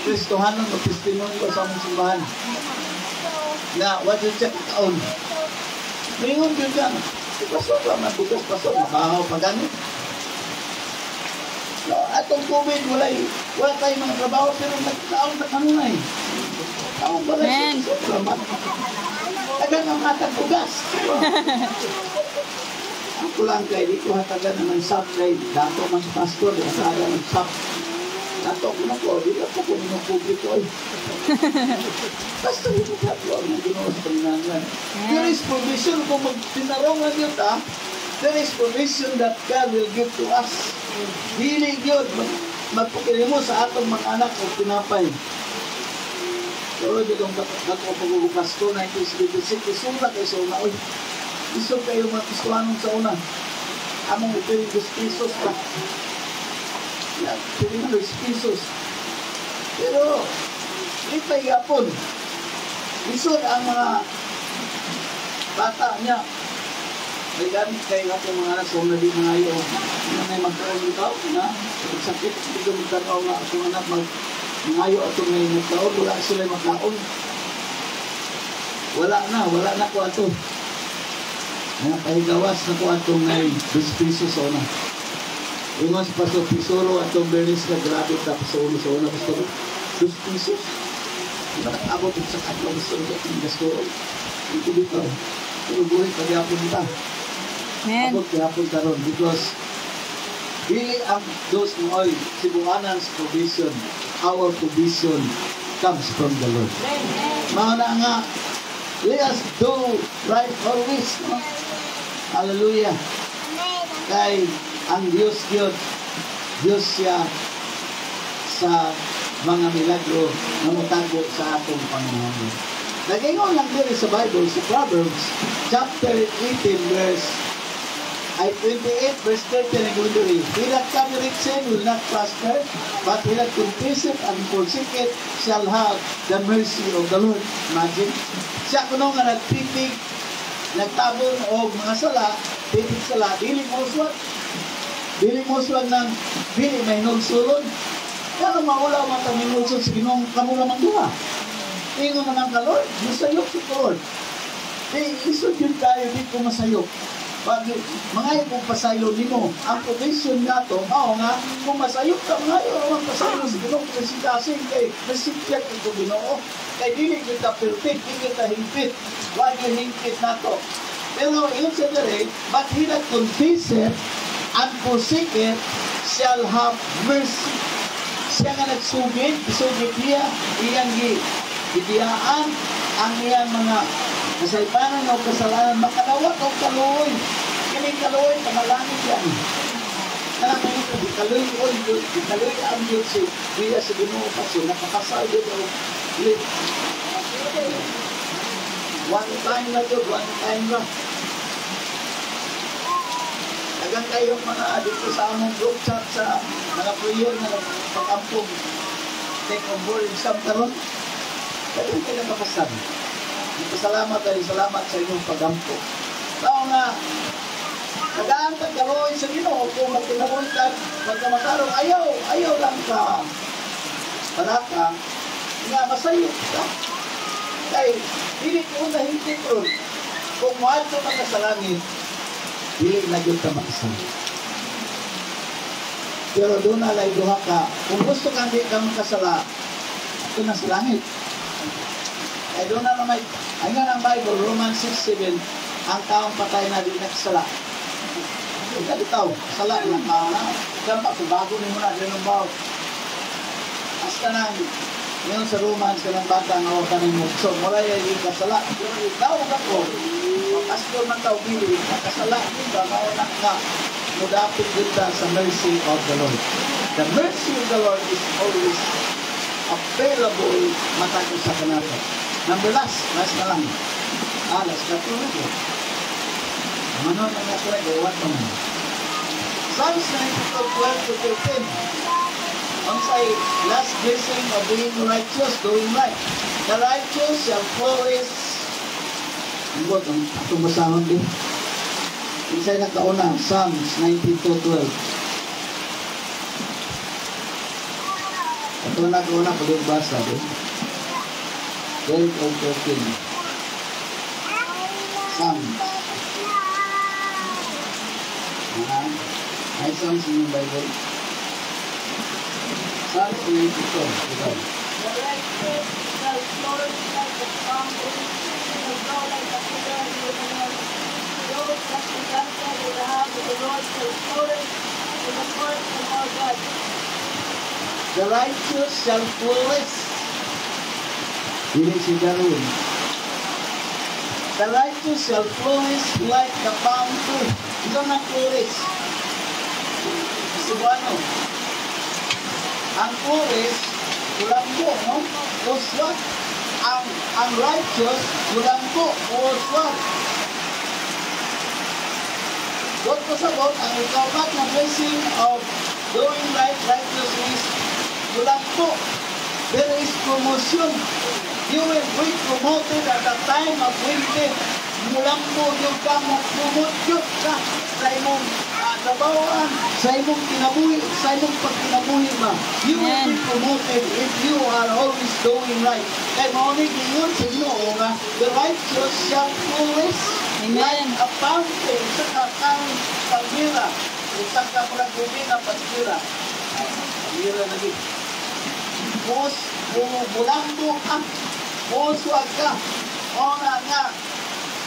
Kristohanon o testimonyo sa among simbahan? Na, what you check taon? Mingon yun ka, ipasok lang na bukas pasok, mabahaw pa ganit. No, atong COVID, wala tayong mga trabaho, pero nagtaon na kanunay. Taong ba lang sa salamat? Tagang ang matang ugas. Ako lang kay, di ko hatagan na ng sap kay dato man sa pastor, di hatagan ng sap. Dato ko na ko, di ako kung ng publiko ay. Basta ito ka po ang Ginoo sa panginahanglan. There is provision kung magtinarong lang yun ta, there is provision that God will give to us. Hilig yun, magpukili mo sa atong mga anak o pinapay. Pero ditong nagpapagubukas ko, 1976, isula kayo sa una, oy. Iso kayo mga Kristohanon sa una. Among upiling 2 pesos pa. Yan, 2 pesos. Pero, lipay yapon. Isod ang mga bata niya. May gamit kayo nga po mga anak, so na di mga ayaw. Ano na magkaroon ng tao na sakit, hindi ko magtanaw nga akong anak ngayon ato ngayon nagtaon, wala sila magkaon. Wala na ko ato. Mga pahigawas na ko ato ngayon, 2 pesos sa una. Ingon sa Pastor Pisoro, atong bernis na grabe tapos sa una, Pastor, 2 pesos. Nakakabot sa katlo, gusto nyo at gasto. Ito dito, pero buhay pagyapon nita. Abot pagyapon karon because really ang those mga sibuanan's provision, our provision comes from the Lord. Mga na nga, let us do right always. No? Hallelujah. Kay ang Diyos siya sa mga milagro na mutago sa atong Panginoon. Nagingon lang din sa Bible, sa Proverbs, chapter 18, verse 28, verse 30, nag-unduri, he that covereth sin will not prosper, but he that confesseth and forsaketh shall have the mercy of the Lord. Imagine, siya kuno nga nagtitig, nagtabon o mga sala, titig sala, dili mo swag ng dili may nulsulod. Kaya maula mga taminulsod sa Ginong kamula man duha. Ingon naman ka, Lord, masayok si Lord. Isod yun tayo, di ko masayok. Mga yung pasayo ni mo, ang provision nga to, nga, kung masayok ka, mga yung pasayo sa Ginoo, kasi kay nasipyat ito Ginoo, kay dili kita perfect, dili kita hingpit, wag yung hingpit na to. Pero yun sa dere, but he that confesseth and forsaketh shall have mercy. Siya nga nagsugid, isugid niya, iyang gidiyaan, ang iyang mga kasaypanan o kasalanan, makadawat o kaluoy. Kini kaluoy, kamalangit yan. Kaya kaluyon yun, kaluyon yun si Kuya sa Ginoo kasi nakakasal yun o ulit. One time na yun, one time na. Dagang kayong mga dito sa among group chat sa mga prayer na pag-ampong take on board exam karon. Dagang kayo nakakasal. Salamat tayo, salamat sa inyong pag-ampo. Tao nga, nagaan karoon sa Ginoo kung magtinaroon ka, magkamatarong, ayaw lang ka. Palaka, nga masayot ka. Kaya, hindi ko na hindi ko. Kung mahal ko ka sa langit, hindi na yun ka makasal. Pero doon na lay duha ka, kung gusto ka hindi ka makasala, ito na sa langit. Kaya doon na naman, ay nga ng Bible, Romans 6:7, ang taong patay na di nakasala. Hindi tao, sala lang ka na. Kampak, bago ni mo na, ganun ba? Hasta nang, ngayon sa Romans, kanang bata nga huwag ka ng mukso. Mula yung kasala. Pero ikaw ako, pagkastol man tao, bili, nakasala, diba? Maunak nga, mudapit kita sa mercy of the Lord. The mercy of the Lord is always available matagos sa kanata. Number last na lang. Last na tulad yun. Manon na nga tulad, iwan mo na. Psalms 92:12-13. Ang say, last blessing of being righteous, doing right. The righteous shall flourish. Ang god, ang itong basahan din. Ang say nagkauna, Psalms 92:12. Ito nagkauna, pag basa din. 12:13. Psalms. Ay, Psalms in yung Bible. Psalms 92. Ito. The righteous shall flourish like the palm tree, shall grow like a cedar in Lebanon. Those that are planted in the house of the Lord shall flourish in the court of our God. The righteous shall flourish. Dili si Darwin. The righteous shall flourish like the palm tree. Ito na flourish. Subano. Ang flourish, ulang po, no? Uswat. Ang righteous, ulang po, uswat. God ko sabot, ang ikaw na blessing of doing right, righteousness, ulang po. There is promotion. You will be promoted at the time of winter. Mulang po yung ka mag-promote yun ka sa imong trabahoan, sa imong kinabuhi, sa imong pagkinabuhi ba. You will be promoted if you are always doing right. Kaya maunig yun sa Ginoo nga, the righteous shall flourish like a fountain sa kakang palmira. Sa kakang palmira, palmira. Palmira na din. Bulang mo ka, muswag ka. O nga,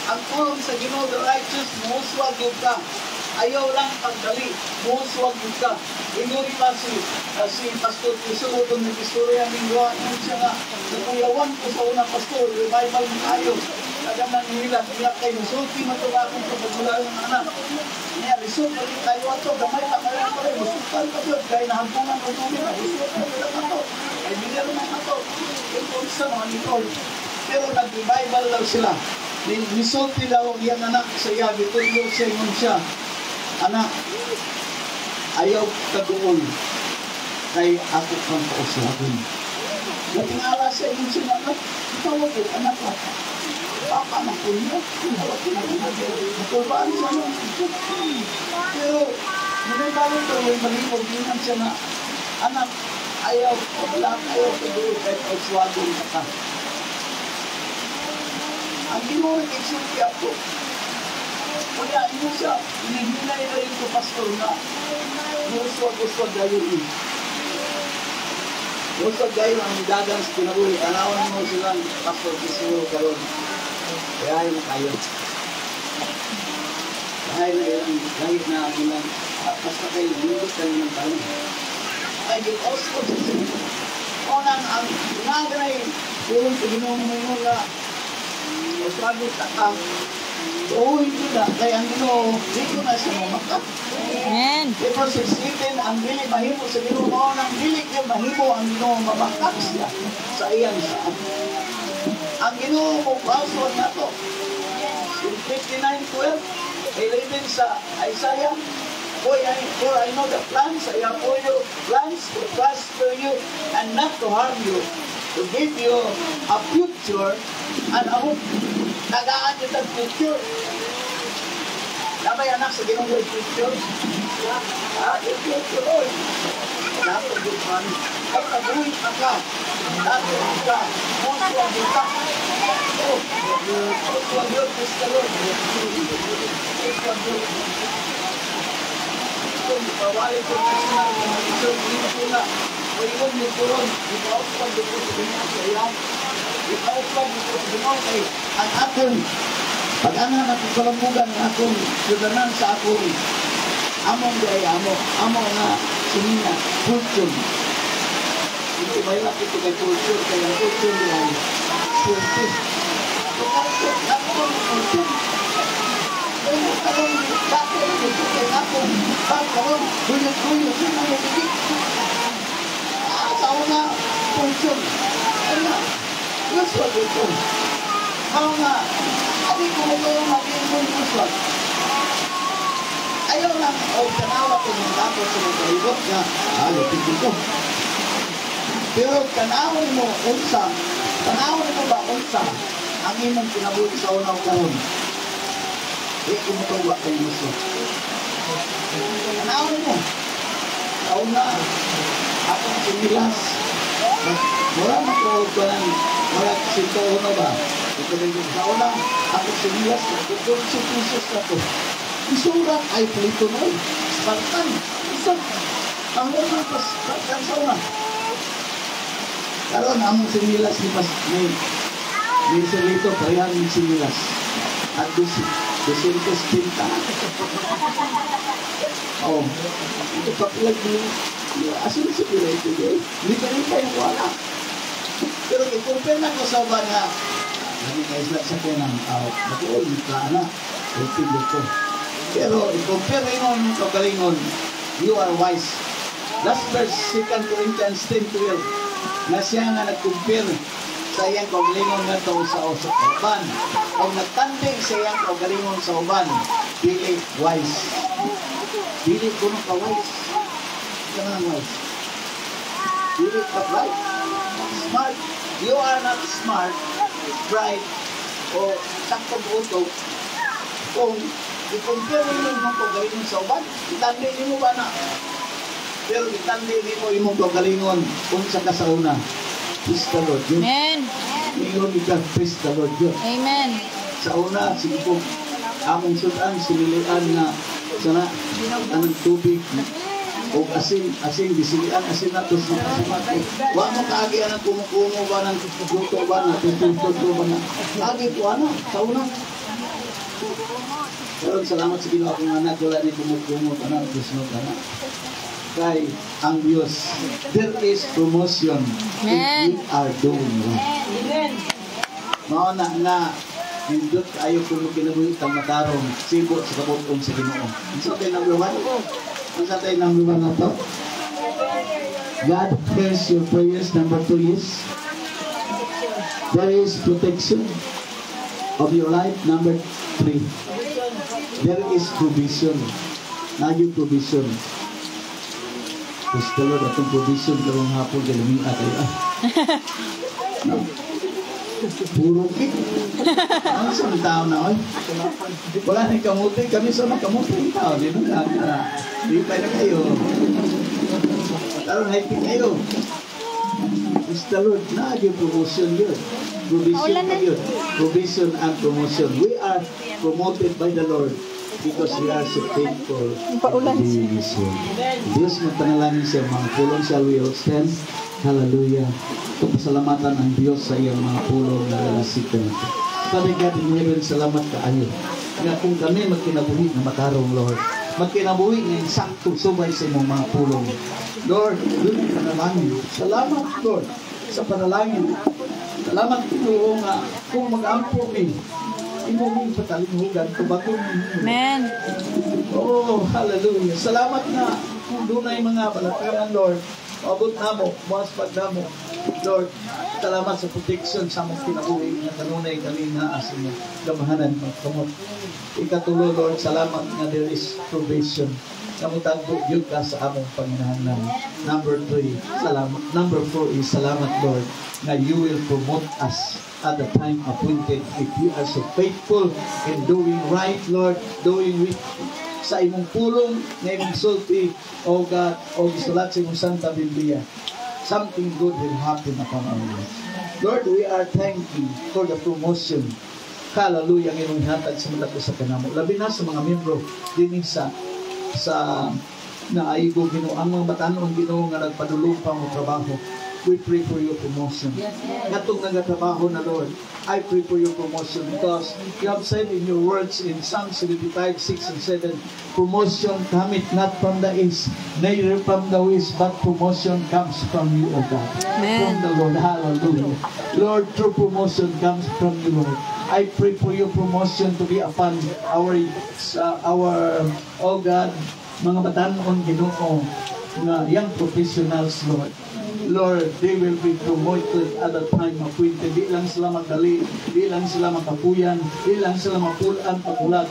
ang tulong sa Ginoo, the righteous, muswag yun ka. Ayaw lang pagdali, muswag yun ka. Inuri pa si Pastor Isulo, kung nag-istorya ng gawa, yun siya nga, nakuyawan ko sa unang pastor, revival ng ayaw. Nagaman nila, niya kayo, musulti matulakong sa pagmula ng anak. Niya, result, pagin tayo ato, gamay pa kayo pa rin, musultan pa yun, kaya nahampungan ko ito nila, musultan nila ato. Ay, bigyan naman ato. Yung kung isa mga Nicole. Pero nag-revival lang sila. Nisulti daw yung anak sa iya, bitulog siya yun siya. Anak, ayaw kaguol. Kay ako kang kausapin. Natingala siya yun siya anak. Tawag yung anak ko. Papa na po niya. Tawag ko na anak. Natulbaan siya nun. Pero, nagbabalong ko yung malibog. Yun siya na, anak, ayaw kaguol kay kausapin ka. Ang Ginoo nag-exulti ako. Kaya ino siya, hinihilay na rin ko pastor na uswag gayon. Uswag gayon ang dagang sa kinabuhi. Anawan mo silang pastor Isulo karon. Kaya na kayo. Kaya na yun, kahit na ilang basta kayo, nindot kayo ng tanong. Ay, yung uswag sa Isulo. Unang ang naganay, tulong sa Ginoo mo na uswag sa takang. Oo, hindi na. Kaya ang Ginoo, hindi ko na siya mamakap. Amen. Hebrews 6:18, ang dili mahimo sa Ginoo mao nang dili gyud mahimo ang Ginoo mabakak siya sa iyang saan. Ang Ginoo mo pausod nato. In 59:12, 11 sa Isaiah, for I know the plans I have for you, plans to prosper you and not to harm you, to give you a future and a hope. Nagaan yun ang future. Damay anak sa Ginoo yung future. Yung future, oy. Dapat yung man. At nabuhin ka. Dapat ka. Muso ang buka. Muso ang yun, Kristo Lord. Muso ang yun. Kung ipawali ko na siya, kung hindi ko na, o iwan niyo ko ron, ipaupan ko sa Ginoo sa iyan. Ipaupan ko sa Ginoo kay ang akong pag-ana na kalambugan ng akong sudanan sa akong among day amo nga sinina fortune. Hindi ba yung ito kay fortune kaya fortune yan swerte. Ako fortune. Kaya akong dati ito kay akong pagkaroon guyot-guyot na nangyayigit. Tao na fortune. Ano? Gusto ito. Ako nga Abi ko mo yung maging bunuswag. Ayaw lang, o kanawa ko ng tapos sa mga kalibot na, lupin ko. Pero kanawin mo ba unsa, ang imong kinabuhi sa unaw karon. Kumutuwa kayo gusto. Kanawin mo. Sa una, akong sinilas. Mura matulog ko ng mga sinto uno ba? Ito na yung kaunang ako sinilas na kung si Jesus na to. Isurat ay palito na eh. Spartan. Isang. Ang unang Spartan sa una. Karoon, among sinilas ni Pas may salito, parehang yung sinilas. At 200 pinta. Oh, ito papilag niyo. Asin si Pila ito eh. Hindi ka rin kayo wala. Pero i-compare na ko sa ba nga hindi ka isla sa kinang natuol, ka na, ipigil ko. Pero i-compare mo yung kagalingon, you are wise. Last verse, 2 Corinthians 10:12, na siya nga nag-compare sa iyang kagalingon nga ito sa uban. Kung nagtanding sa iyang kagalingon sa uban, pili wise. Pili ko nung ka-wise. Ika na wise. Pili ka bright. Smart. You are not smart, bright, o saktong utok. Kung i-compare mo yung kagalingon sa uban, itandi mo ba na? Pero itandi mo yung kagalingon kung sa kasauna. Praise the Lord. Amen. Ngayon ikaw, praise the Lord. Amen. Sa una, sige po, among sudan, sinilian na sana, anong tubig, o asin, bisilian, asin na to sa kasimato. Huwag mo kaagi ang kumukumo ba ng luto ba na, tutulto ba na. Agi ko, sa una. Pero salamat sa ginawa kong anak, wala ni kumukumo ba na, tusno ba na. Kay ang Diyos, there is promotion if we are doing right. Amen. Mao na hindot ayo kuno kinabuhi tang matarong sibo sa kabuton sa Ginoo. Unsa tay number 1? Unsa tay number 1 na to? God hears your prayers. Number 2 is there is protection of your life. Number 3, there is provision. Nagyo provision. Gusto Lord atong provision karong hapon kay lumia kayo. No. Puro kit. Ano sa tao na oy? Wala nang kamuti, kami sa kamuti tao di ba? Di pa na kayo. Karon happy kayo. Gusto Lord na yung promotion yun. Provision yun. Provision and promotion. We are promoted by the Lord because we are so thankful to be in His word. Diyos, magpanalangin siya, mga pulong shall we all stand? Hallelujah. Pasalamatan ang Diyos sa iyong mga pulong na lalasikan. Father God in heaven, salamat kaayo. Nga kung kami magkinabuhi na makarong, Lord. Magkinabuhi ng saktong subay sa imong mga pulong. Lord, doon ang panalangin. Salamat, Lord, sa panalangin. Salamat, Lord, nga kung mag-ampo mi, imong patalinghugan, kubagong mi. Amen. Oh, hallelujah. Salamat na kung doon ay mga balatanan, Lord. Abot na mo, muaspag na mo. Lord, salamat sa protection sa mga kinabuhi na kanunay kami na asin mo. Gamahanan mo, kamot. Ikatulo, Lord, salamat na there is provision. Kamutang yun ka sa among Panginoon. Number 3, salamat. Number 4 is salamat, Lord, na you will promote us at the time appointed if you are so faithful in doing right, Lord, doing with sa imong pulong na imong sulti, O God, o gisulat sa imong Santa Biblia, something good will happen upon our lives. Lord, we are thanking for the promotion. Hallelujah, ang imong hatag sa mga sa kanamo. Labi na sa mga membro din sa naaigo Ginoo, ang mga batanon Ginoo nga nagpadulong pa mo trabaho. We pray for your promotion. Katong nagatrabaho na, Lord, I pray for your promotion because you have said in your words in Psalm 75, 6 and 7, promotion cometh not from the east, neither from the west, but promotion comes from you, O God. From the Lord. Hallelujah. Lord, true promotion comes from you, Lord. I pray for your promotion to be upon our oh God, mga batanon Ginoo, nga young professionals, Lord. Lord, they will be promoted at the time appointed. Di lang sila magdali, di lang sila makapuyan, di lang sila mapulan pagulat.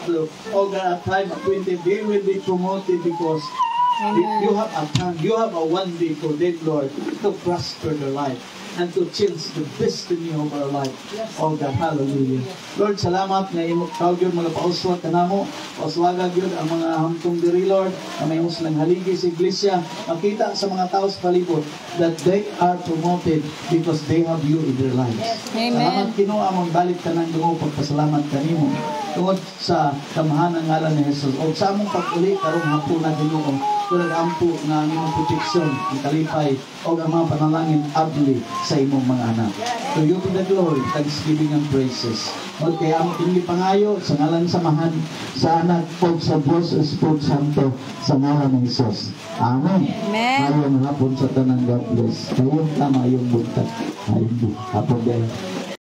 O God, at time appointed, they will be promoted because you have a time, you have a one day for them, Lord, to prosper their life and to change the destiny of our life. Oh God, hallelujah. Lord, salamat na imo yun mga pauswag ka na mo. Pauswagag yun ang mga hamtong diri, Lord, na may muslang haligi sa iglesia. Makita sa mga tao sa palibot that they are promoted because they have you in their lives. Amen. Salamat Ginoo, among balik ka ng Ginoo, pagpasalamat kanimo tungod sa kamahan ng ngalan ni Jesus. O sa among pag-uli, karong hapon na Ginoo, tulad ampo na imong protection, ikalipay, o ang mga panalangin abli sa imong mga anak. To you be the glory, thanksgiving and praises. O kaya ang hindi pangayo sa ngalan samahan sa anak o sa Diyos Espiritu Santo sa ngalan ng Jesus. Amen. Amen. Mayong hapon sa tanang God bless. Kayong tama yung buntag. Ayun, hapon din.